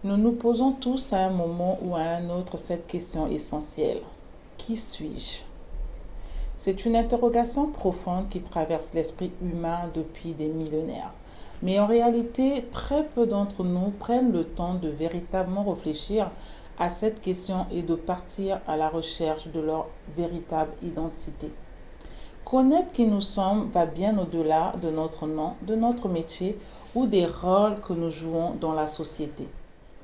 Nous nous posons tous à un moment ou à un autre cette question essentielle. Qui suis-je? C'est une interrogation profonde qui traverse l'esprit humain depuis des millénaires. Mais en réalité, très peu d'entre nous prennent le temps de véritablement réfléchir à cette question et de partir à la recherche de leur véritable identité. Connaître qui nous sommes va bien au-delà de notre nom, de notre métier ou des rôles que nous jouons dans la société.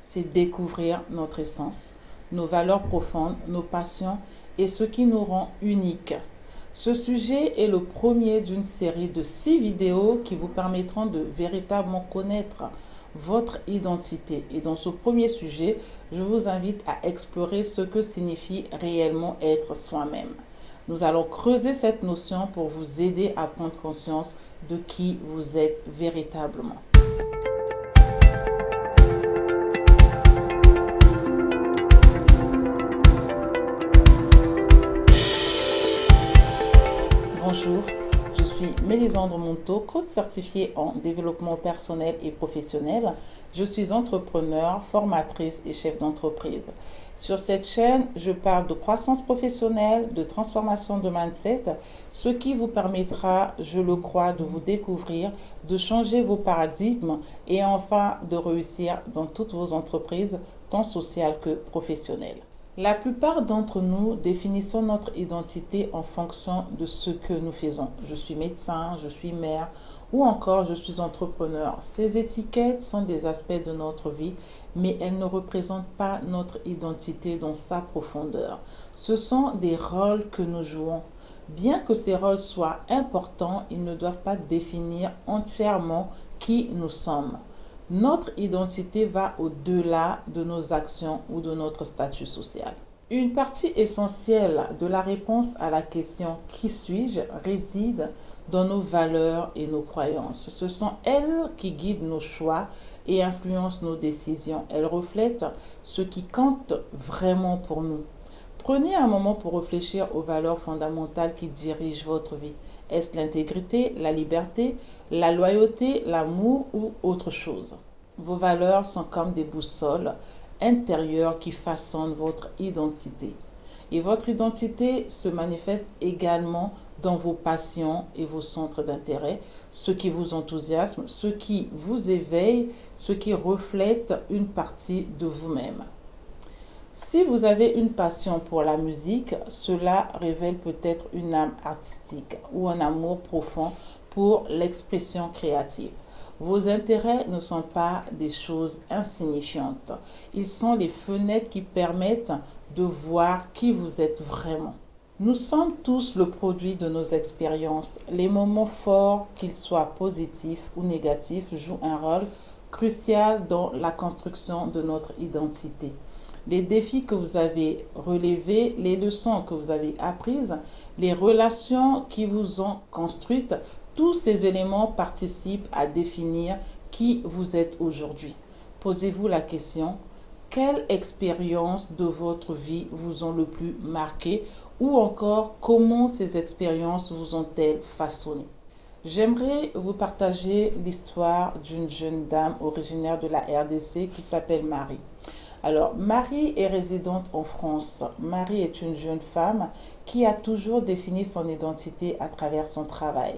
C'est découvrir notre essence, nos valeurs profondes, nos passions et ce qui nous rend uniques. Ce sujet est le premier d'une série de 6 vidéos qui vous permettront de véritablement connaître votre identité. Et dans ce premier sujet, je vous invite à explorer ce que signifie réellement être soi-même. Nous allons creuser cette notion pour vous aider à prendre conscience de qui vous êtes véritablement. Bonjour, je suis Mélisandre Monteau, coach certifiée en développement personnel et professionnel. Je suis entrepreneur, formatrice et chef d'entreprise. Sur cette chaîne, je parle de croissance professionnelle, de transformation de mindset, ce qui vous permettra, je le crois, de vous découvrir, de changer vos paradigmes et enfin de réussir dans toutes vos entreprises, tant sociales que professionnelles. La plupart d'entre nous définissons notre identité en fonction de ce que nous faisons. Je suis médecin, je suis mère ou encore je suis entrepreneur. Ces étiquettes sont des aspects de notre vie, mais elles ne représentent pas notre identité dans sa profondeur. Ce sont des rôles que nous jouons. Bien que ces rôles soient importants, ils ne doivent pas définir entièrement qui nous sommes. Notre identité va au-delà de nos actions ou de notre statut social. Une partie essentielle de la réponse à la question qui suis-je réside dans nos valeurs et nos croyances. Ce sont elles qui guident nos choix et influencent nos décisions. Elles reflètent ce qui compte vraiment pour nous. Prenez un moment pour réfléchir aux valeurs fondamentales qui dirigent votre vie. Est-ce l'intégrité, la liberté, la loyauté, l'amour ou autre chose? Vos valeurs sont comme des boussoles intérieures qui façonnent votre identité. Et votre identité se manifeste également dans vos passions et vos centres d'intérêt, ce qui vous enthousiasme, ce qui vous éveille, ce qui reflète une partie de vous-même. Si vous avez une passion pour la musique, cela révèle peut-être une âme artistique ou un amour profond pour l'expression créative. Vos intérêts ne sont pas des choses insignifiantes. Ils sont les fenêtres qui permettent de voir qui vous êtes vraiment. Nous sommes tous le produit de nos expériences. Les moments forts, qu'ils soient positifs ou négatifs, jouent un rôle crucial dans la construction de notre identité. Les défis que vous avez relevés, les leçons que vous avez apprises, les relations qui vous ont construites, tous ces éléments participent à définir qui vous êtes aujourd'hui. Posez-vous la question, quelles expériences de votre vie vous ont le plus marqué ou encore comment ces expériences vous ont-elles façonné? J'aimerais vous partager l'histoire d'une jeune dame originaire de la RDC qui s'appelle Marie. Alors, Marie est résidente en France. Marie est une jeune femme qui a toujours défini son identité à travers son travail.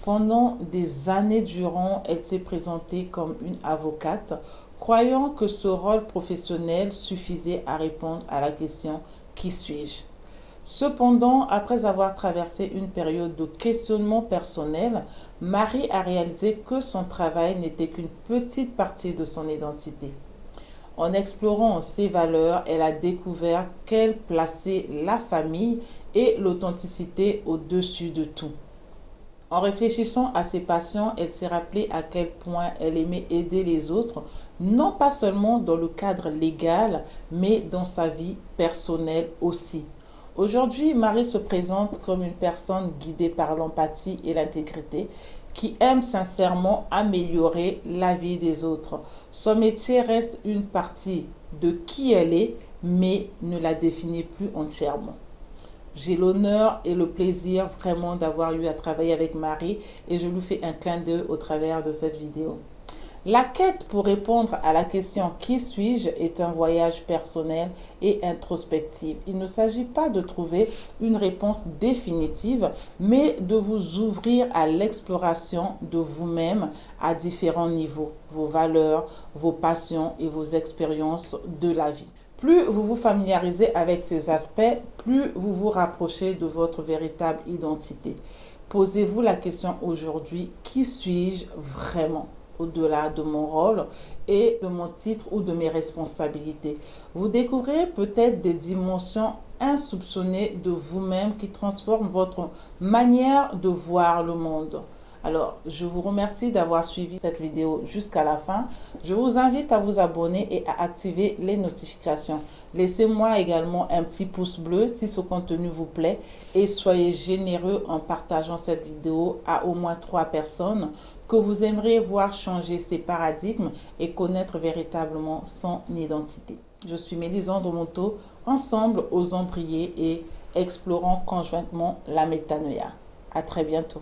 Pendant des années durant, elle s'est présentée comme une avocate, croyant que ce rôle professionnel suffisait à répondre à la question qui suis-je? Cependant, après avoir traversé une période de questionnement personnel, Marie a réalisé que son travail n'était qu'une petite partie de son identité. En explorant ses valeurs, elle a découvert qu'elle plaçait la famille et l'authenticité au-dessus de tout. En réfléchissant à ses passions, elle s'est rappelée à quel point elle aimait aider les autres, non pas seulement dans le cadre légal, mais dans sa vie personnelle aussi. Aujourd'hui, Marie se présente comme une personne guidée par l'empathie et l'intégrité, qui aime sincèrement améliorer la vie des autres. Son métier reste une partie de qui elle est, mais ne la définit plus entièrement. J'ai l'honneur et le plaisir vraiment d'avoir eu à travailler avec Marie et je lui fais un clin d'œil au travers de cette vidéo. La quête pour répondre à la question qui suis-je est un voyage personnel et introspectif. Il ne s'agit pas de trouver une réponse définitive, mais de vous ouvrir à l'exploration de vous-même à différents niveaux, vos valeurs, vos passions et vos expériences de la vie. Plus vous vous familiarisez avec ces aspects, plus vous vous rapprochez de votre véritable identité. Posez-vous la question aujourd'hui, qui suis-je vraiment au-delà de mon rôle et de mon titre ou de mes responsabilités? Vous découvrirez peut-être des dimensions insoupçonnées de vous-même qui transforment votre manière de voir le monde. Alors, je vous remercie d'avoir suivi cette vidéo jusqu'à la fin. Je vous invite à vous abonner et à activer les notifications. Laissez-moi également un petit pouce bleu si ce contenu vous plaît et soyez généreux en partageant cette vidéo à au moins 3 personnes que vous aimeriez voir changer ces paradigmes et connaître véritablement son identité. Je suis Mélisandre Monteau. Ensemble, osons prier et explorons conjointement la métanoïa. À très bientôt.